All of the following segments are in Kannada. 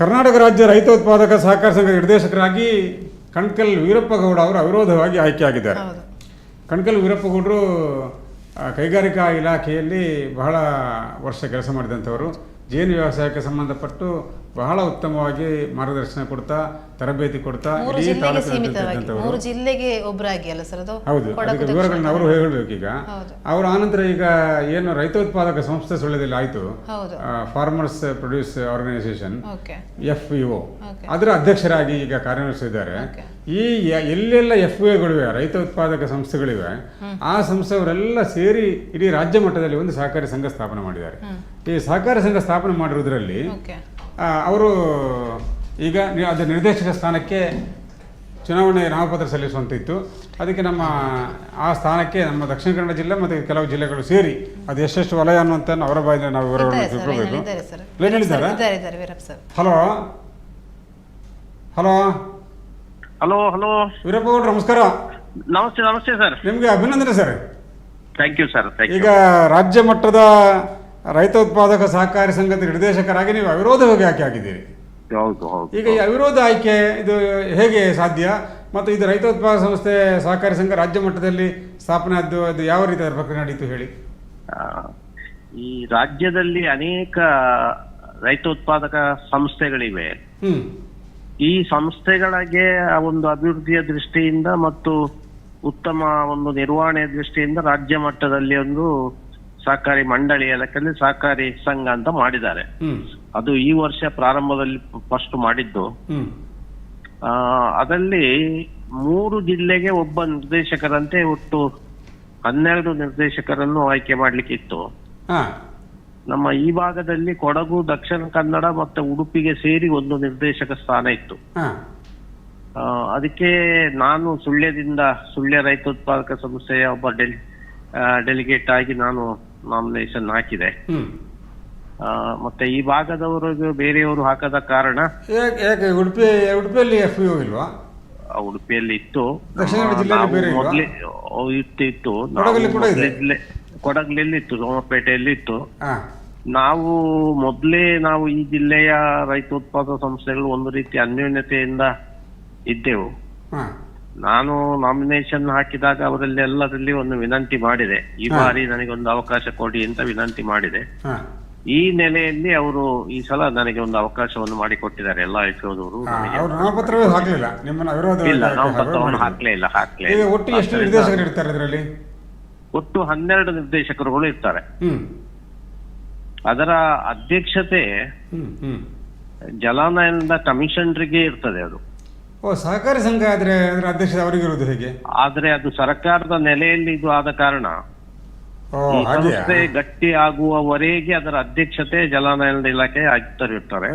ಕರ್ನಾಟಕ ರಾಜ್ಯ ರೈತ ಉತ್ಪಾದಕ ಸಹಕಾರ ಸಂಘದ ನಿರ್ದೇಶಕರಾಗಿ ಕಣ್ಕಲ್ ವೀರಪ್ಪಗೌಡ ಅವರು ಅವಿರೋಧವಾಗಿ ಆಯ್ಕೆಯಾಗಿದ್ದಾರೆ. ಕಣ್ಕಲ್ ವೀರಪ್ಪಗೌಡರು ಕೈಗಾರಿಕಾ ಇಲಾಖೆಯಲ್ಲಿ ಬಹಳ ವರ್ಷ ಕೆಲಸ ಮಾಡಿದಂಥವರು. ಜೇನು ವ್ಯವಸಾಯಕ್ಕೆ ಸಂಬಂಧಪಟ್ಟು ಬಹಳ ಉತ್ತಮವಾಗಿ ಮಾರ್ಗದರ್ಶನ ಕೊಡ್ತಾ, ತರಬೇತಿ ಕೊಡ್ತಾ ಇಡೀ ತಾಲೂಕು ಜಿಲ್ಲೆಗೆ ಒಬ್ಬರಾಗಿ ಅಲ್ಲ ಸರ್ ಅದು. ಹೌದು, ಅದಕ್ಕೆ ವಿವರಗಳನ್ನ ಅವರು ಹೇಳಬೇಕೀಗ. ಅವರು ಆನಂತರ ಈಗ ಏನು ರೈತೋತ್ಪಾದಕ ಸಂಸ್ಥೆ ಸುಳ್ಯದಲ್ಲಿ ಆಯಿತು, ಫಾರ್ಮರ್ಸ್ ಪ್ರೊಡ್ಯೂಸ್ ಆರ್ಗನೈಸೇಷನ್ FPO, ಅದರ ಅಧ್ಯಕ್ಷರಾಗಿ ಈಗ ಕಾರ್ಯನಿರ್ವಹಿಸಿದ್ದಾರೆ. ಈ ಎಲ್ಲೆಲ್ಲ FPOಗಳಿವೆ, ರೈತ ಉತ್ಪಾದಕ ಸಂಸ್ಥೆಗಳಿವೆ, ಆ ಸಂಸ್ಥೆಯವರೆಲ್ಲ ಸೇರಿ ಇಡೀ ರಾಜ್ಯ ಮಟ್ಟದಲ್ಲಿ ಒಂದು ಸಹಕಾರಿ ಸಂಘ ಸ್ಥಾಪನೆ ಮಾಡಿದ್ದಾರೆ. ಈ ಸಹಕಾರಿ ಸಂಘ ಸ್ಥಾಪನೆ ಮಾಡಿರುವುದರಲ್ಲಿ ಅವರು ಈಗ ಅದರ ನಿರ್ದೇಶಕ ಸ್ಥಾನಕ್ಕೆ ಚುನಾವಣೆ ನಾಮಪತ್ರ ಸಲ್ಲಿಸುವಂತಿತ್ತು. ಅದಕ್ಕೆ ಆ ಸ್ಥಾನಕ್ಕೆ ನಮ್ಮ ದಕ್ಷಿಣ ಕನ್ನಡ ಜಿಲ್ಲೆ ಮತ್ತು ಕೆಲವು ಜಿಲ್ಲೆಗಳು ಸೇರಿ ಅದು ಎಷ್ಟೆಷ್ಟು ವಲಯ ಅನ್ನುವಂಥ ಅವರ ಬಾಯಿಂದ ನಾವು ವಿವರಗಳನ್ನು ತಿಳ್ಕೋಬೇಕು. ಪ್ಲೇನ್ ಹೇಳಿದ್ದಾರೆ. ಹಲೋ ಹಲೋ ಹಲೋ ಹಲೋ ವೀರಪ್ಪಗೌಡ್ರು ನಮಸ್ಕಾರ. ನಮಸ್ತೆ ನಮಸ್ತೆ ಸರ್. ನಿಮಗೆ ಅಭಿನಂದನೆ ಸರ್. Thank you sir. ಈಗ ರಾಜ್ಯ ಮಟ್ಟದ ರೈತ ಉತ್ಪಾದಕ ಸಹಕಾರಿ ಸಂಘದ ನಿರ್ದೇಶಕರಾಗಿ ನೀವು ಅವಿರೋಧವಾಗಿ ಆಯ್ಕೆ ಆಗಿದ್ದೀರಿ. ಹೌದು ಹೌದು. ಈಗ ಈ ಅವಿರೋಧ ಆಯ್ಕೆ ಇದು ಹೇಗೆ ಸಾಧ್ಯ, ಮತ್ತು ಇದು ರೈತ ಉತ್ಪಾದಕ ಸಂಸ್ಥೆ ಸಹಕಾರಿ ಸಂಘ ರಾಜ್ಯ ಮಟ್ಟದಲ್ಲಿ ಸ್ಥಾಪನೆ ಆದ್ದು ಅದು ಯಾವ ರೀತಿ ಅದರ ಪ್ರಕ್ರಿಯೆ ನಡೀತು ಹೇಳಿ. ಈ ರಾಜ್ಯದಲ್ಲಿ ಅನೇಕ ರೈತೋತ್ಪಾದಕ ಸಂಸ್ಥೆಗಳಿವೆ. ಈ ಸಂಸ್ಥೆಗಳಿಗೆ ಒಂದು ಅಭಿವೃದ್ಧಿಯ ದೃಷ್ಟಿಯಿಂದ ಮತ್ತು ಉತ್ತಮ ಒಂದು ನಿರ್ವಹಣೆಯ ದೃಷ್ಟಿಯಿಂದ ರಾಜ್ಯ ಮಟ್ಟದಲ್ಲಿ ಒಂದು ಸಹಕಾರಿ ಮಂಡಳಿಯ ಲೆಕ್ಕದಲ್ಲಿ ಸಹಕಾರಿ ಸಂಘ ಅಂತ ಮಾಡಿದ್ದಾರೆ. ಅದು ಈ ವರ್ಷ ಪ್ರಾರಂಭದಲ್ಲಿ ಫಸ್ಟ್ ಮಾಡಿದ್ದು. ಅದರಲ್ಲಿ 3 ಜಿಲ್ಲೆಗೆ ಒಬ್ಬ ನಿರ್ದೇಶಕರಂತೆ ಒಟ್ಟು 12 ನಿರ್ದೇಶಕರನ್ನು ಆಯ್ಕೆ ಮಾಡ್ಲಿಕ್ಕಿತ್ತು. ನಮ್ಮ ಈ ಭಾಗದಲ್ಲಿ ಕೊಡಗು, ದಕ್ಷಿಣ ಕನ್ನಡ ಮತ್ತೆ ಉಡುಪಿಗೆ ಸೇರಿ ಒಂದು ನಿರ್ದೇಶಕ ಸ್ಥಾನ ಇತ್ತು. ಅದಕ್ಕೆ ನಾನು ಸುಳ್ಯ ರೈತೋತ್ಪಾದಕ ಸಂಸ್ಥೆಯ ಒಬ್ಬ ಡೆಲಿಗೇಟ್ ಆಗಿ ನಾನು ನಾಮಿನೇಷನ್ ಹಾಕಿದೆ. ಮತ್ತೆ ಈ ಭಾಗದವರಿಗೆ ಬೇರೆಯವರು ಹಾಕದ ಕಾರಣ ಉಡುಪಿಯಲ್ಲಿ ಇಲ್ವಾ? ಉಡುಪಿಯಲ್ಲಿ ಇತ್ತು, ಮೊದಲೇ ಇತ್ತು, ಕೊಡಗಲ್ಲಿ ಇತ್ತು, ಸೋಮಪೇಟೆಯಲ್ಲಿ ಇತ್ತು. ನಾವು ಈ ಜಿಲ್ಲೆಯ ರೈತೋತ್ಪಾದಕ ಸಂಸ್ಥೆಗಳು ಒಂದು ರೀತಿ ಅನ್ಯೋನ್ಯತೆಯಿಂದ ಇದ್ದೆವು. ನಾನು ನಾಮಿನೇಷನ್ ಹಾಕಿದಾಗ ಅವರಲ್ಲಿ ಎಲ್ಲರಲ್ಲಿ ಒಂದು ವಿನಂತಿ ಮಾಡಿದೆ, ಈ ಬಾರಿ ನನಗೊಂದು ಅವಕಾಶ ಕೊಡಿ ಅಂತ ವಿನಂತಿ ಮಾಡಿದೆ. ಈ ನೆಲೆಯಲ್ಲಿ ಅವರು ಈ ಸಲ ನನಗೆ ಒಂದು ಅವಕಾಶವನ್ನು ಮಾಡಿಕೊಟ್ಟಿದ್ದಾರೆ. ಎಲ್ಲ ಐಕ್ಯದವರು ನಾಮಪತ್ರವೇ ಹಾಕಲಿಲ್ಲ, ಇಲ್ಲ ನಾಮಪತ್ರವನ್ನು ಹಾಕ್ಲೇ ಇಲ್ಲ. ಒಟ್ಟು ಎಷ್ಟು ನಿರ್ದೇಶಕರು ಇರ್ತಾರೆ ಇದರಲ್ಲಿ? ಒಟ್ಟು 12 ನಿರ್ದೇಶಕರುಗಳು ಇರ್ತಾರೆ. ಅದರ ಅಧ್ಯಕ್ಷತೆ ಜಲಾನಯನದ ಕಮಿಷನರ್ಗೆ ಇರ್ತದೆ. ಅದು ಸಹಕಾರಿ ಸಂಘ ಆದ್ರೆ ಅದರ ಅಧ್ಯಕ್ಷ ಅವರಿಗೆ ಇರುವುದು ಹೇಗೆ? ಆದ್ರೆ ಅದು ಸರ್ಕಾರದ ನೆಲೆಯಲ್ಲಿ ಇದು ಆದ ಕಾರಣ ಸಂಸ್ಥೆ ಗಟ್ಟಿ ಆಗುವವರೆಗೆ ಅದರ ಅಧ್ಯಕ್ಷತೆ ಜಲಾನಯನದ ಇಲಾಖೆ ಆಯುಕ್ತರು ಇರ್ತಾರೆ.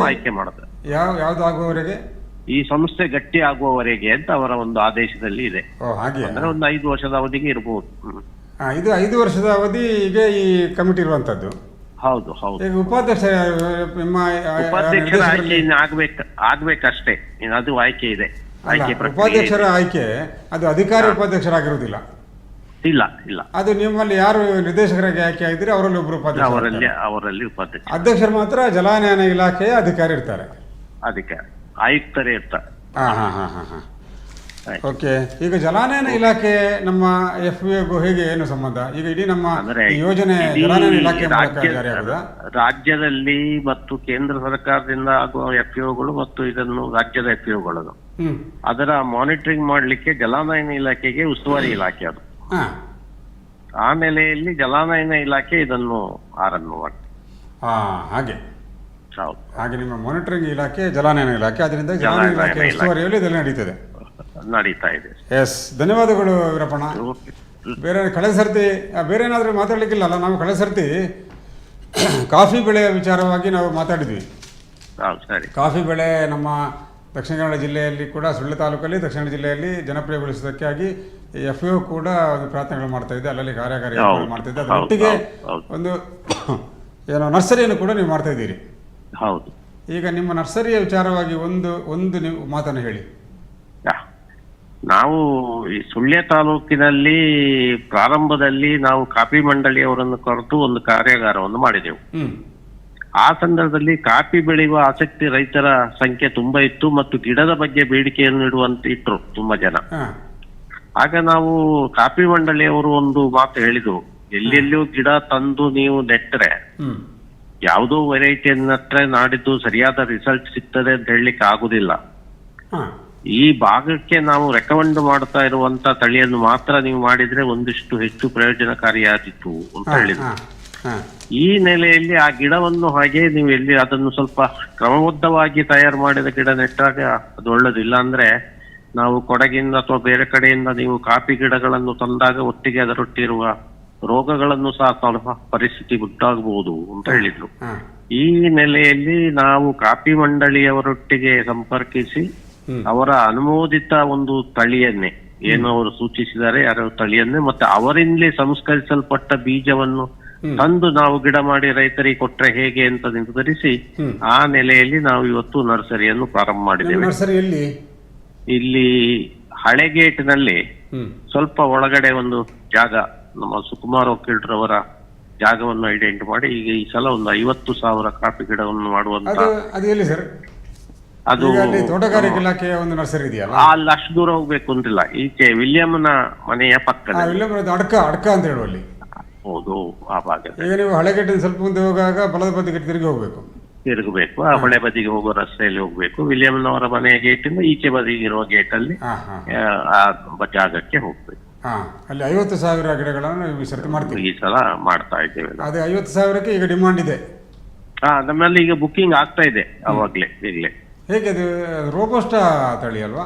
ಆಯ್ಕೆ ಮಾಡುತ್ತೆ ಯಾವ್ದಾಗುವವರೆಗೆ? ಈ ಸಂಸ್ಥೆ ಗಟ್ಟಿ ಆಗುವವರೆಗೆ ಅಂತ ಅವರ ಒಂದು ಆದೇಶದಲ್ಲಿ ಇದೆ. ಅಂದ್ರೆ ಒಂದು 5 ವರ್ಷದ ಅವಧಿಗೆ ಇರಬಹುದು. ಇದು 5 ವರ್ಷದ ಅವಧಿಗೆ ಈ ಕಮಿಟಿ ಇರುವಂತದ್ದು. ಹೌದು ಹೌದು. ಉಪಾಧ್ಯಕ್ಷ ಆಗ್ಬೇಕಷ್ಟೇ, ಅದು ಆಯ್ಕೆ ಇದೆ. ಉಪಾಧ್ಯಕ್ಷರ ಆಯ್ಕೆ ಅದು ಅಧಿಕಾರಿ ಉಪಾಧ್ಯಕ್ಷರಾಗಿರುವುದಿಲ್ಲ. ಇಲ್ಲ ಇಲ್ಲ, ಅದು ನಿಮ್ಮಲ್ಲಿ ಯಾರು ನಿರ್ದೇಶಕರಾಗಿ ಆಯ್ಕೆ ಆಗಿದ್ರೆ ಅವರಲ್ಲಿ ಒಬ್ಬರು ಅವರಲ್ಲಿ ಉಪಾಧ್ಯಕ್ಷ. ಅಧ್ಯಕ್ಷರು ಮಾತ್ರ ಜಲಾನಯನ ಇಲಾಖೆಯ ಅಧಿಕಾರಿ ಇರ್ತಾರೆ. ಅಧಿಕಾರಿ ಆಯುಕ್ತರೇ ಇರ್ತಾರೆ. ಓಕೆ. ಈಗ ಜಲಾನಯನ ಇಲಾಖೆ ನಮ್ಮ FPO ಹೇಗೆ ಏನು ಸಂಬಂಧ? ಈಗ ಇಡೀ ನಮ್ಮ ಯೋಜನೆ ಜಲಾನಯನ ಇಲಾಖೆ ರಾಜ್ಯದಲ್ಲಿ ಮತ್ತು ಕೇಂದ್ರ ಸರ್ಕಾರದಿಂದ ಆಗುವ FPOಗಳು ಮತ್ತು ಇದನ್ನು ರಾಜ್ಯದ FPOಗಳು ಅದರ ಮಾನಿಟರಿಂಗ್ ಮಾಡ್ಲಿಕ್ಕೆ ಜಲಾನಯನ ಇಲಾಖೆಗೆ ಉಸ್ತುವಾರಿ ಇಲಾಖೆ ಅದು. ಆ ನೆಲೆಯಲ್ಲಿ ಜಲಾನಯನ ಇಲಾಖೆ ಇದನ್ನು ಆರಂಭ ಮಾಡಿ. ಹಾಗೆ ನಿಮ್ಮ ಮಾನಿಟರಿಂಗ್ ಇಲಾಖೆ ಜಲಾನಯನ ಇಲಾಖೆ, ಅದರಿಂದ ಜಲಾನಯನ ಇಲಾಖೆ ಉಸ್ತುವಾರಿಯಲ್ಲಿ ಇದೆಲ್ಲ ನಡೀತಾ ಇದೆ. ಎಸ್, ಧನ್ಯವಾದಗಳು ವೀರಪ್ಪಣ್ಣ. ಕಳೆದ ಸರ್ತಿ ಬೇರೆ ಏನಾದರೂ ಮಾತಾಡ್ಲಿಕ್ಕಿಲ್ಲ ಅಲ್ಲ? ನಾವು ಕಳೆದ ಸರ್ತಿ ಕಾಫಿ ಬೆಳೆಯ ವಿಚಾರವಾಗಿ ನಾವು ಮಾತಾಡಿದ್ವಿ. ಕಾಫಿ ಬೆಳೆ ನಮ್ಮ ದಕ್ಷಿಣ ಕನ್ನಡ ಜಿಲ್ಲೆಯಲ್ಲಿ ಕೂಡ, ಸುಳ್ಯ ತಾಲೂಕಲ್ಲಿ ದಕ್ಷಿಣ ಜಿಲ್ಲೆಯಲ್ಲಿ ಜನಪ್ರಿಯಗೊಳಿಸೋದಕ್ಕಾಗಿ FPO ಕೂಡ ಒಂದು ಪ್ರಾರ್ಥನೆಗಳು ಮಾಡ್ತಾ ಇದ್ದೆ, ಅಲ್ಲಲ್ಲಿ ಕಾರ್ಯಕಾರಿಗಳು ಮಾಡ್ತಾ ಇದ್ದೆ. ಅದರ ಒಟ್ಟಿಗೆ ಒಂದು ನರ್ಸರಿಯನ್ನು ಕೂಡ ನೀವು ಮಾಡ್ತಾ ಇದ್ದೀರಿ. ಹೌದು. ಈಗ ನಿಮ್ಮ ನರ್ಸರಿಯ ವಿಚಾರವಾಗಿ ಒಂದು ನೀವು ಮಾತನ್ನು ಹೇಳಿ. ನಾವು ಈ ಸುಳ್ಯ ತಾಲೂಕಿನಲ್ಲಿ ಪ್ರಾರಂಭದಲ್ಲಿ ನಾವು ಕಾಫಿ ಮಂಡಳಿಯವರನ್ನು ಕರೆದು ಒಂದು ಕಾರ್ಯಾಗಾರವನ್ನು ಮಾಡಿದೆವು. ಆ ಸಂದರ್ಭದಲ್ಲಿ ಕಾಫಿ ಬೆಳೆಯುವ ಆಸಕ್ತಿ ರೈತರ ಸಂಖ್ಯೆ ತುಂಬಾ ಇತ್ತು ಮತ್ತು ಗಿಡದ ಬಗ್ಗೆ ಬೇಡಿಕೆಯನ್ನು ಇಡುವಂತ ಇಟ್ರು ತುಂಬಾ ಜನ. ಆಗ ನಾವು ಕಾಫಿ ಮಂಡಳಿಯವರು ಒಂದು ಮಾತು ಹೇಳಿದ್ರು, ಎಲ್ಲೆಲ್ಲಿಯೂ ಗಿಡ ತಂದು ನೀವು ನೆಟ್ಟರೆ ಯಾವುದೋ ವೆರೈಟಿಯನ್ನು ನೆಟ್ಟರೆ ನಾಡಿದ್ದು ಸರಿಯಾದ ರಿಸಲ್ಟ್ ಸಿಗ್ತದೆ ಅಂತ ಹೇಳಲಿಕ್ಕೆ ಆಗುದಿಲ್ಲ. ಈ ಭಾಗಕ್ಕೆ ನಾವು ರೆಕಮೆಂಡ್ ಮಾಡ್ತಾ ಇರುವಂತ ತಳಿಯನ್ನು ಮಾತ್ರ ನೀವು ಮಾಡಿದ್ರೆ ಒಂದಿಷ್ಟು ಹೆಚ್ಚು ಪ್ರಯೋಜನಕಾರಿಯಾದಿತ್ತು ಅಂತ ಹೇಳಿದ್ರು. ಈ ನೆಲೆಯಲ್ಲಿ ಆ ಗಿಡವನ್ನು ಹಾಗೆ ನೀವು ಎಲ್ಲಿ ಅದನ್ನು ಸ್ವಲ್ಪ ಕ್ರಮಬದ್ಧವಾಗಿ ತಯಾರು ಮಾಡಿದ ಗಿಡ ನೆಟ್ಟಾಗ ಅದು ಒಳ್ಳೇದಿಲ್ಲ. ಅಂದ್ರೆ ನಾವು ಕೊಡಗಿಂದ ಅಥವಾ ಬೇರೆ ಕಡೆಯಿಂದ ನೀವು ಕಾಫಿ ಗಿಡಗಳನ್ನು ತಂದಾಗ ಒಟ್ಟಿಗೆ ಅದರೊಟ್ಟಿರುವ ರೋಗಗಳನ್ನು ಸಹ ಪರಿಸ್ಥಿತಿ ಉಂಟಾಗಬಹುದು ಅಂತ ಹೇಳಿದ್ರು. ಈ ನೆಲೆಯಲ್ಲಿ ನಾವು ಕಾಫಿ ಮಂಡಳಿಯವರೊಟ್ಟಿಗೆ ಸಂಪರ್ಕಿಸಿ ಅವರ ಅನುಮೋದಿತ ಒಂದು ತಳಿಯನ್ನೇ ಏನು ಅವರು ಸೂಚಿಸಿದ್ದಾರೆ ಯಾರೋ ತಳಿಯನ್ನೇ ಮತ್ತೆ ಅವರಿಂದಲೇ ಸಂಸ್ಕರಿಸಲ್ಪಟ್ಟ ಬೀಜವನ್ನು ತಂದು ನಾವು ಗಿಡ ಮಾಡಿ ರೈತರಿಗೆ ಕೊಟ್ರೆ ಹೇಗೆ ಅಂತ ನಿರ್ಧರಿಸಿ ಆ ನೆಲೆಯಲ್ಲಿ ನಾವು ಇವತ್ತು ನರ್ಸರಿಯನ್ನು ಪ್ರಾರಂಭ ಮಾಡಿದ್ದೇವೆ. ಇಲ್ಲಿ ಹಳೆಗೇಟಿನಲ್ಲಿ ಸ್ವಲ್ಪ ಒಳಗಡೆ ಒಂದು ಜಾಗ ನಮ್ಮ ಸುಕುಮಾರ್ ವಕೀಲ್ರವರ ಜಾಗವನ್ನು ಐಡೆಂಟಿಫೈ ಮಾಡಿ ಈಗ ಈ ಸಲ ಒಂದು 50,000 ಕಾಫಿ ಗಿಡವನ್ನು ಮಾಡುವಂತ ಅದು ತೋಟಗಾರಿಕೆ ಇಲಾಖೆಯ ಒಂದು ನರ್ಸರಿ ಇದೆಯಲ್ಲ, ಅಲ್ಲಿ ಅಷ್ಟು ದೂರ ಹೋಗ್ಬೇಕು ಅಂತಿಲ್ಲ, ಈಚೆ ವಿಲಿಯಂನ ಮನೆಯ ಪಕ್ಕ ಅಡ್ಕ ಅಂತ ಹೇಳುವಲ್ಲಿ. ಹೌದು, ಆ ಭಾಗ. ಈಗ ನೀವು ಹಳೆಗೇಟಿನ ಸ್ವಲ್ಪ ಮುಂದೆ ಹೋಗಾಗ ಬಲದ ಬದಿಗೆ ತಿರುಗಬೇಕು, ಆ ಹೊಳೆ ಬದಿಗೆ ಹೋಗೋ ರಸ್ತೆಯಲ್ಲಿ ಹೋಗ್ಬೇಕು. ವಿಲಿಯಂನವರ ಮನೆಯ ಗೇಟಿಂದ ಈಚೆ ಬದಿಗೆ ಇರುವ ಗೇಟ್ ಅಲ್ಲಿ ಆ ಜಾಗಕ್ಕೆ ಹೋಗ್ಬೇಕು. ಅಲ್ಲಿ 50,000 ಗಿಡಗಳನ್ನು ವಿಸರ್ಜನೆ ಮಾಡ್ತೀವಿ. ಈ ಸಲ ಮಾಡ್ತಾ ಇದ್ದೇವೆ. ಅದೇ 50,000ಕ್ಕೆ ಈಗ ಡಿಮಾಂಡ್ ಇದೆ. ನಮ್ಮಲ್ಲಿ ಈಗ ಬುಕ್ಕಿಂಗ್ ಆಗ್ತಾ ಇದೆ ಅವಾಗ್ಲೇ ಈಗಲೇ. ಹೇಗೆ ಅದು ರೋಬಸ್ಟಾ ತಳಿ ಅಲ್ವಾ?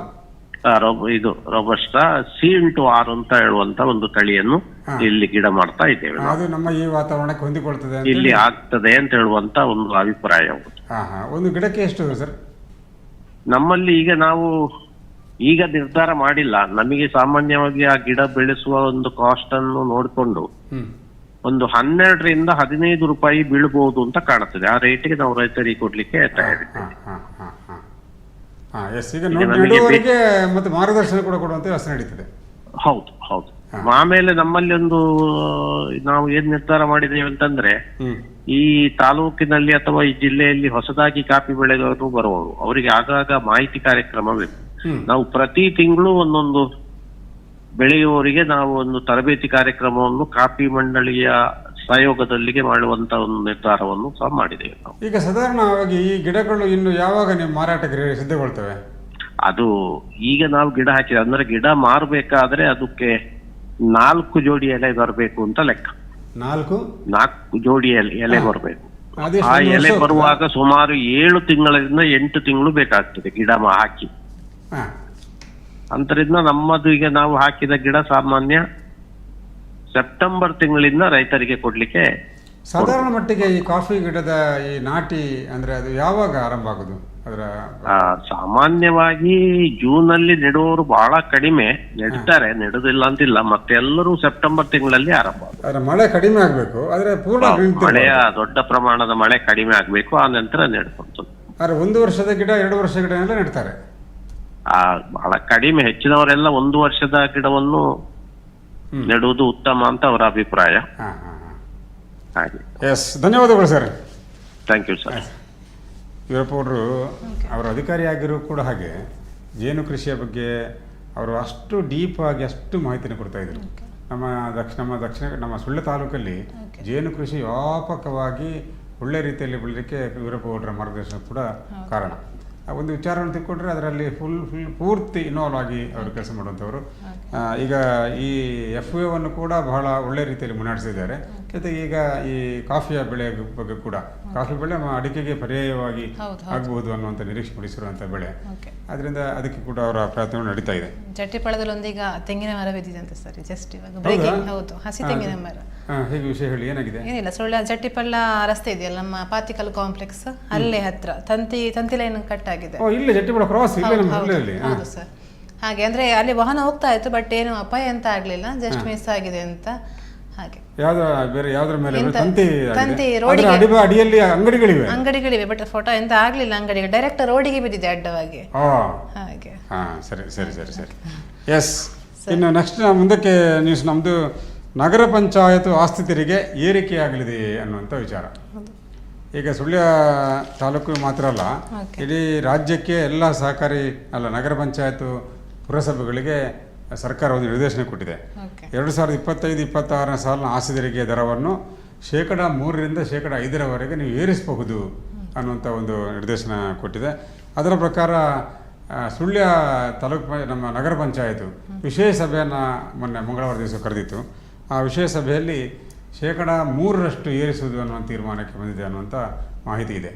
ಇದು ರೋಬಸ್ಟಾ C/R ಅಂತ ಹೇಳುವಂತ ಒಂದು ತಳಿಯನ್ನು ಇಲ್ಲಿ ಗಿಡ ಮಾಡ್ತಾ ಇದ್ದೇವೆ. ಅದು ನಮ್ಮ ಈ ವಾತಾವರಣಕ್ಕೆ ಹೊಂದಿಕೊಳ್ತದೆ, ಇಲ್ಲಿ ಆಗ್ತದೆ ಅಂತ ಹೇಳುವಂತ ಒಂದು ಅಭಿಪ್ರಾಯ. ಒಂದು ಗಿಡಕ್ಕೆ ಎಷ್ಟು ಸರ್? ನಮ್ಮಲ್ಲಿ ಈಗ ನಾವು ಈಗ ನಿರ್ಧಾರ ಮಾಡಿಲ್ಲ. ನಮಗೆ ಸಾಮಾನ್ಯವಾಗಿ ಆ ಗಿಡ ಬೆಳೆಸುವ ಒಂದು ಕಾಸ್ಟ್ ಅನ್ನು ನೋಡಿಕೊಂಡು ಒಂದು 12ರಿಂದ 15 ರೂಪಾಯಿ ಬೀಳ್ಬಹುದು ಅಂತ ಕಾಣುತ್ತದೆ. ಆ ರೇಟಿಗೆ ನಾವು ರೈತರಿಗೆ ಕೊಡ್ಲಿಕ್ಕೆ ತಯಾರಿದ್ದೇವೆ. ಮತ್ತೆ ಮಾರ್ಗದರ್ಶನ ಕೂಡ ಕೊಡುವಂತ ವ್ಯವಸ್ಥೆ ನಡೀತದೆ. ಹೌದು ಹೌದು. ಆಮೇಲೆ ನಮ್ಮಲ್ಲಿ ಒಂದು ನಾವು ಏನ್ ನಿರ್ಧಾರ ಮಾಡಿದ್ದೇವೆ ಅಂತಂದ್ರೆ, ಈ ತಾಲೂಕಿನಲ್ಲಿ ಅಥವಾ ಈ ಜಿಲ್ಲೆಯಲ್ಲಿ ಹೊಸದಾಗಿ ಕಾಫಿ ಬೆಳೆಗಾರರು ಬರುವವರು ಅವರಿಗೆ ಆಗಾಗ ಮಾಹಿತಿ ಕಾರ್ಯಕ್ರಮ ಬೇಕು. ನಾವು ಪ್ರತಿ ತಿಂಗಳು ಒಂದೊಂದು ಬೆಳೆಯುವವರಿಗೆ ನಾವು ಒಂದು ತರಬೇತಿ ಕಾರ್ಯಕ್ರಮವನ್ನು ಕಾಫಿ ಮಂಡಳಿಯ ಸಹಯೋಗದಲ್ಲಿಗೆ ಮಾಡುವಂತ ಒಂದು ನಿರ್ಧಾರವನ್ನು ಸಹ ಮಾಡಿದ್ದೇವೆ ನಾವು. ಈಗ ಸಾಧಾರಣವಾಗಿ ಈ ಗಿಡಗಳು ಇನ್ನು ಯಾವಾಗ ನೀವು ಮಾರಾಟಕ್ಕೆ ಸಿದ್ಧಗೊಳ್ತವೆ? ಅದು ಈಗ ನಾವು ಗಿಡ ಹಾಕಿದ ಅಂದ್ರೆ ಗಿಡ ಮಾರಬೇಕಾದ್ರೆ ಅದಕ್ಕೆ 4 ಜೋಡಿ ಎಲೆ ಬರಬೇಕು ಅಂತ ಲೆಕ್ಕ. 4 ಜೋಡಿ ಎಲೆ ಬರಬೇಕು. ಆ ಎಲೆ ಬರುವಾಗ ಸುಮಾರು 7 ತಿಂಗಳಿಂದ 8 ತಿಂಗಳು ಬೇಕಾಗ್ತದೆ ಗಿಡ ಹಾಕಿ. ಅಂತರಿಂದ ನಮ್ಮದು ಈಗ ನಾವು ಹಾಕಿದ ಗಿಡ ಸಾಮಾನ್ಯ ಸೆಪ್ಟೆಂಬರ್ ತಿಂಗಳಿಂದ ರೈತರಿಗೆ ಕೊಡ್ಲಿಕ್ಕೆ. ಸಾಧಾರಣ ಮಟ್ಟಿಗೆ ಈ ಕಾಫಿ ಗಿಡದ ಈ ನಾಟಿ ಅಂದ್ರೆ ಅದು ಯಾವಾಗ ಆರಂಭ ಆಗುದು? ಸಾಮಾನ್ಯವಾಗಿ ಜೂನ್ ಅಲ್ಲಿ ನೆಡುವವರು ಬಹಳ ಕಡಿಮೆ ನೆಡ್ತಾರೆ, ನೆಡುದಿಲ್ಲ ಅಂತಿಲ್ಲ. ಮತ್ತೆ ಎಲ್ಲರೂ ಸೆಪ್ಟೆಂಬರ್ ತಿಂಗಳಲ್ಲಿ ಆರಂಭ. ಮಳೆ ಕಡಿಮೆ ಆಗ್ಬೇಕು, ಆದ್ರೆ ಪೂರ್ಣ ಮಳೆಯ ದೊಡ್ಡ ಪ್ರಮಾಣದ ಮಳೆ ಕಡಿಮೆ ಆಗ್ಬೇಕು, ಆ ನಂತರ ನೆಡ್ಕೊಂತ. 1 ವರ್ಷದ ಗಿಡ 2 ವರ್ಷ ಗಿಡ ಎಲ್ಲ ನೆಡ್ತಾರೆ. ಬಹಳ ಕಡಿಮೆ, ಹೆಚ್ಚಿನವರೆಲ್ಲ 1 ವರ್ಷದ ಗಿಡವನ್ನು ನೆಡುವುದು ಉತ್ತಮ ಅಂತ ಅವರ ಅಭಿಪ್ರಾಯ. ಹಾಗೆ. ಧನ್ಯವಾದಗಳು sir. Thank you sir. Veerappa ಅವರ ಅಧಿಕಾರಿಯಾಗಿರೋ ಕೂಡ ಹಾಗೆ ಜೇನು ಕೃಷಿಯ ಬಗ್ಗೆ ಅವರು ಅಷ್ಟು ಡೀಪ್ ಆಗಿ ಅಷ್ಟು ಮಾಹಿತಿಯನ್ನು ಕೊಡ್ತಾ ಇದ್ರು. ನಮ್ಮ ಸುಳ್ಯ ತಾಲೂಕಲ್ಲಿ ಜೇನು ಕೃಷಿ ವ್ಯಾಪಕವಾಗಿ ಒಳ್ಳೆ ರೀತಿಯಲ್ಲಿ ಬೆಳಲಿಕ್ಕೆ ವೀರಪ್ಪ ಗೌಡರ ಮಾರ್ಗದರ್ಶನ ಕೂಡ ಕಾರಣ. ಆ ಒಂದು ವಿಚಾರವನ್ನು ತಿಳ್ಕೊಂಡ್ರೆ ಅದರಲ್ಲಿ ಪೂರ್ತಿ ಇನ್ವಾಲ್ವ್ ಆಗಿ ಅವರು ಕೆಲಸ ಮಾಡುವಂಥವ್ರು. ಈಗ ಈ FAO ಕೂಡ ಬಹಳ ಒಳ್ಳೆ ರೀತಿಯಲ್ಲಿ ಮುನ್ನಡೆಸಿದ್ದಾರೆ. ಜೊತೆಗೆ ಈಗ ಈ ಕಾಫಿಯ ಬೆಳೆ ಬಗ್ಗೆ ಕೂಡ, ಕಾಫಿ ಬೆಳೆ ಅಡಿಕೆಗೆ ಪರ್ಯಾಯವಾಗಿ ಆಗಬಹುದು ಅನ್ನುವಂಥ ನಿರೀಕ್ಷೆ ಪಡಿಸಿರುವಂಥ ಬೆಳೆ. ಅದರಿಂದ ಅದಕ್ಕೆ ಕೂಡ ಅವರ ಪ್ರಯತ್ನಗಳು ನಡೀತಾ ಇದೆ. ಜಟ್ಟಿಪಾಳದಲ್ಲಿ ಒಂದೀಗ ತೆಂಗಿನ ಮರ ಬಿದ್ದಿದೆ ಅಂತ ಸರ್, ಜಸ್ಟ್ ಇವಾಗ ಬ್ರೇಕಿಂಗ್. ಹೌದು, ಹಸಿ ತೆಂಗಿನ ಮರ. ಹೇಗೆ ವಿಷಯ ಹೇಳಿ, ಏನಾಗಿದೆ? ಏನಿಲ್ಲ, ಸುಳ್ಳ ಜಟ್ಟಿಪಳ್ಳ ರಸ್ತೆ ಇದೆಯಲ್ಲ ನಮ್ಮ ಪಾತಿಕಲ್ ಕಾಂಪ್ಲೆಕ್ಸ್, ಅಲ್ಲೇ ಹತ್ರ ತಂತಿ ಲೈನ್ ಕಟ್ ಆಗಿದೆ. ಇಲ್ಲ, ಜಟ್ಟಿಪಾಳ ಕ್ರಾಸ್ ಇಲ್ಲ. ಹೌದು ಸರ್. ಹಾಗೆ ಅಂದ್ರೆ ಅಲ್ಲಿ ವಾಹನ ಹೋಗ್ತಾ ಇತ್ತು, ಬಟ್ ಏನು ಅಪಾಯ ಅಂತ ಆಗ್ಲಿಲ್ಲ, ಜಸ್ಟ್ ಮಿಸ್ ಆಗಿದೆ ಅಂತ. ಹಾಗೆ ಯಾವ್ದ್ರ ಮೇಲೆ ತಂತಿ ರೋಡಿಗೆ ಅಡಿಯಲ್ಲಿ ಅಂಗಡಿಗಳಿವೆ, ಬಟ್ ಫೋಟೋ ಎಂತ ಆಗ್ಲಿಲ್ಲ. ಅಂಗಡಿಗೆ ಡೈರೆಕ್ಟ್ ರೋಡಿಗೆ ಬಿದ್ದಿದೆ ಅಡ್ಡವಾಗಿ. ಹಾಗೆ. ಸರಿ. ಎಸ್, ಇನ್ನು ನೆಕ್ಸ್ಟ್ ಮುಂದಕ್ಕೆ ನ್ಯೂಸ್ ನಮ್ದು ನಗರ ಪಂಚಾಯತ್ ಆಸ್ತಿ ತೆರಿಗೆ ಏರಿಕೆಯಾಗಲಿದೆ ಅನ್ನುವಂಥ ವಿಚಾರ. ಈಗ ಸುಳ್ಯ ತಾಲೂಕು ಮಾತ್ರ ಅಲ್ಲ, ಇಡೀ ರಾಜ್ಯಕ್ಕೆ ಎಲ್ಲ ಸಹಕಾರಿ ನಗರ ಪಂಚಾಯತ್ ಪುರಸಭೆಗಳಿಗೆ ಸರ್ಕಾರ ಒಂದು ನಿರ್ದೇಶನ ಕೊಟ್ಟಿದೆ. 2025-26ನೇ ಸಾಲಿನ ಆಸ್ತಿ ತೆರಿಗೆ ದರವನ್ನು 3% 5% ನೀವು ಏರಿಸಬಹುದು ಅನ್ನುವಂಥ ಒಂದು ನಿರ್ದೇಶನ ಕೊಟ್ಟಿದೆ. ಅದರ ಪ್ರಕಾರ ಸುಳ್ಯ ತಾಲೂಕು ನಮ್ಮ ನಗರ ಪಂಚಾಯತು ವಿಶೇಷ ಸಭೆಯನ್ನು ಮೊನ್ನೆ ಮಂಗಳವಾರ ದಿವಸ ಕರೆದಿತ್ತು. ಆ ವಿಶೇಷ ಸಭೆಯಲ್ಲಿ 3% ಏರಿಸುವುದು ಅನ್ನುವಂಥ ತೀರ್ಮಾನಕ್ಕೆ ಬಂದಿದೆ ಅನ್ನುವಂಥ ಮಾಹಿತಿ ಇದೆ.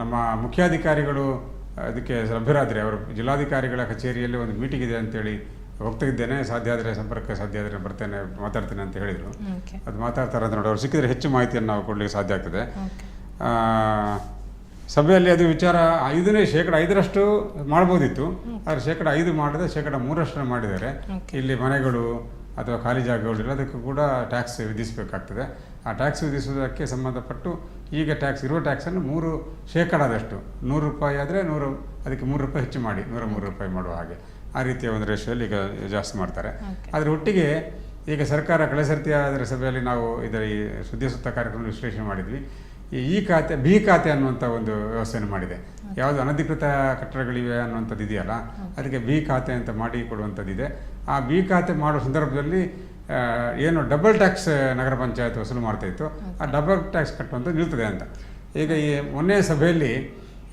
ನಮ್ಮ ಮುಖ್ಯಾಧಿಕಾರಿಗಳು ಅದಕ್ಕೆ ಲಭ್ಯರಾದರೆ ಅವರು ಜಿಲ್ಲಾಧಿಕಾರಿಗಳ ಕಚೇರಿಯಲ್ಲಿ ಒಂದು ಮೀಟಿಂಗ್ ಇದೆ ಅಂತೇಳಿ ಹೋಗ್ತಿದ್ದೇನೆ, ಸಾಧ್ಯ ಆದರೆ ಬರ್ತೇನೆ ಮಾತಾಡ್ತೇನೆ ಅಂತ ಹೇಳಿದರು. ಅದು ಮಾತಾಡ್ತಾರೆ ಅಂತ ನೋಡಿ, ಅವ್ರು ಸಿಕ್ಕಿದ್ರೆ ಹೆಚ್ಚು ಮಾಹಿತಿಯನ್ನು ನಾವು ಕೊಡಲಿಕ್ಕೆ ಸಾಧ್ಯ ಆಗ್ತದೆ. ಸಭೆಯಲ್ಲಿ ಅದು ವಿಚಾರ 5% ಮಾಡ್ಬೋದಿತ್ತು, ಆದರೆ 5% ಮಾಡದೆ 3% ಮಾಡಿದ್ದಾರೆ. ಇಲ್ಲಿ ಮನೆಗಳು ಅಥವಾ ಖಾಲಿ ಜಾಗಗಳು ಎಲ್ಲದಕ್ಕೂ ಕೂಡ ಟ್ಯಾಕ್ಸ್ ವಿಧಿಸಬೇಕಾಗ್ತದೆ. ಆ ಟ್ಯಾಕ್ಸ್ ವಿಧಿಸುವುದಕ್ಕೆ ಸಂಬಂಧಪಟ್ಟು ಈಗ ಇರುವ ಟ್ಯಾಕ್ಸನ್ನು 3% ₹100 ಆದರೆ ಅದಕ್ಕೆ ₹3 ಹೆಚ್ಚು ಮಾಡಿ ₹103 ಮಾಡುವ ಹಾಗೆ, ಆ ರೀತಿಯ ಒಂದು ರೇಷಿಯೋಲ್ಲಿ ಈಗ ಜಾಸ್ತಿ ಮಾಡ್ತಾರೆ. ಅದರ ಒಟ್ಟಿಗೆ ಈಗ ಸರ್ಕಾರ ಕಳೆದ ಸರ್ತಿ ಅದರ ಸಭೆಯಲ್ಲಿ ನಾವು ಇದರ ಈ ಸುದ್ದಿ ಸುತ್ತ ಕಾರ್ಯಕ್ರಮ ವಿಶ್ಲೇಷಣೆ ಮಾಡಿದ್ವಿ. ಈ ಖಾತೆ ಬಿ ಖಾತೆ ಅನ್ನುವಂಥ ಒಂದು ವ್ಯವಸ್ಥೆಯನ್ನು ಮಾಡಿದೆ. ಯಾವುದು ಅನಧಿಕೃತ ಕಟ್ಟಡಗಳಿವೆ ಅನ್ನುವಂಥದ್ದು ಇದೆಯಲ್ಲ, ಅದಕ್ಕೆ ಬಿ ಖಾತೆ ಅಂತ ಮಾಡಿ ಕೊಡುವಂಥದ್ದಿದೆ. ಆ ಬಿ ಖಾತೆ ಮಾಡುವ ಸಂದರ್ಭದಲ್ಲಿ ಏನು ಡಬಲ್ ಟ್ಯಾಕ್ಸ್ ನಗರ ಪಂಚಾಯತ್ ವಸೂಲು ಮಾಡ್ತಾಯಿತ್ತು, ಆ ಡಬಲ್ ಟ್ಯಾಕ್ಸ್ ಕಟ್ಟುವಂಥದ್ದು ನಿಲ್ತದೆ ಅಂತ. ಈಗ ಈ ಮೊನ್ನೆ ಸಭೆಯಲ್ಲಿ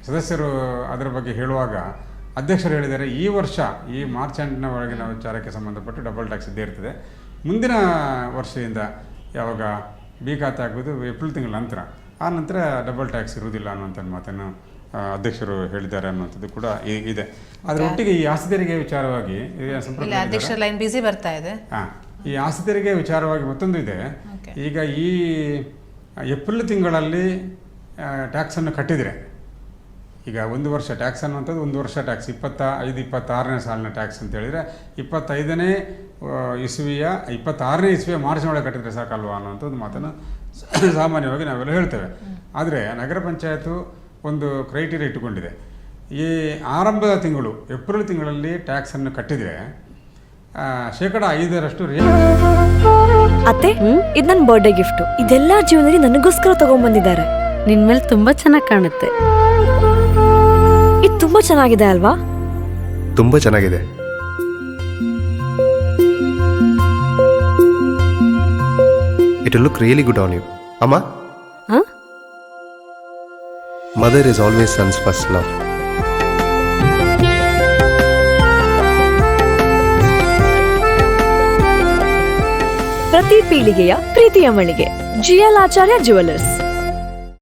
ಸದಸ್ಯರು ಅದರ ಬಗ್ಗೆ ಹೇಳುವಾಗ ಅಧ್ಯಕ್ಷರು ಹೇಳಿದ್ದಾರೆ, ಈ ವರ್ಷ ಈ ಮಾರ್ಚ್ ಎಂಡಿನ ಒಳಗಿನ ವಿಚಾರಕ್ಕೆ ಸಂಬಂಧಪಟ್ಟು ಡಬಲ್ ಟ್ಯಾಕ್ಸ್ ಇದ್ದೇ ಇರ್ತದೆ. ಮುಂದಿನ ವರ್ಷದಿಂದ ಯಾವಾಗ ಬಿ ಖಾತೆ ಆಗೋದು ಏಪ್ರಿಲ್ ತಿಂಗಳ ನಂತರ, ಆ ನಂತರ ಡಬಲ್ ಟ್ಯಾಕ್ಸ್ ಇರುವುದಿಲ್ಲ ಅನ್ನುವಂಥ ಮಾತನ್ನು ಅಧ್ಯಕ್ಷರು ಹೇಳಿದ್ದಾರೆ ಅನ್ನುವಂಥದ್ದು ಕೂಡ ಇದೆ. ಅದರ ಒಟ್ಟಿಗೆ ಈ ಆಸ್ತಿ ತೆರಿಗೆ ವಿಚಾರವಾಗಿ ಅಧ್ಯಕ್ಷರ ಲೈನ್ ಬಿಸಿ ಬರ್ತಾ ಇದೆ. ಈ ಆಸ್ತಿ ತೆರಿಗೆ ವಿಚಾರವಾಗಿ ಮತ್ತೊಂದು ಇದೆ. ಈಗ ಈ ಏಪ್ರಿಲ್ ತಿಂಗಳಲ್ಲಿ ಟ್ಯಾಕ್ಸನ್ನು ಕಟ್ಟಿದರೆ, ಈಗ 1 ವರ್ಷ ಟ್ಯಾಕ್ಸ್ ಅನ್ನುವಂಥದ್ದು 1 ವರ್ಷ ಟ್ಯಾಕ್ಸ್ 25-26ನೇ ಸಾಲಿನ ಟ್ಯಾಕ್ಸ್ ಅಂತ ಹೇಳಿದರೆ 26ನೇ ಇಸ್ವಿಯ ಮಾರ್ಚ್ ಒಳಗೆ ಕಟ್ಟಿದರೆ ಸಾಕಲ್ವಾ ಅನ್ನೋಂಥದ್ದು ಮಾತನ್ನು ಸಾಮಾನ್ಯವಾಗಿ ನಾವೆಲ್ಲ ಹೇಳ್ತೇವೆ. ಆದರೆ ನಗರ ಪಂಚಾಯತು ಒಂದು ಕ್ರೈಟೀರಿಯಾ ಇಟ್ಟುಕೊಂಡಿದೆ. ಈ ಆರಂಭದ ತಿಂಗಳು ಏಪ್ರಿಲ್ ತಿಂಗಳಲ್ಲಿ ಟ್ಯಾಕ್ಸನ್ನು ಕಟ್ಟಿದರೆ 5% ಅತ್ತೆ, ಇದು ನನ್ನ ಬರ್ಡೇ ಗಿಫ್ಟು. ಇದೆಲ್ಲ ಜೀವನದಲ್ಲಿ ನನಗೋಸ್ಕರ ತಗೊಂಡ್ಬಂದಿದ್ದಾರೆ. ನಿನ್ ಮೇಲೆ ತುಂಬಾ ಚೆನ್ನಾಗಿ ಕಾಣುತ್ತೆ. ಇದು ತುಂಬಾ ಚೆನ್ನಾಗಿದೆ ಅಲ್ವಾ? ತುಂಬಾ ಚೆನ್ನಾಗಿದೆ. It will look really good on you. Amma? Huh? Mother is always son's first love. ಪ್ರತಿ ಪೀಳಿಗೆಯ ಪ್ರೀತಿಯ ಮಳಿಗೆ GL ಆಚಾರ್ಯ ಜುವೆಲ್ಲರ್ಸ್.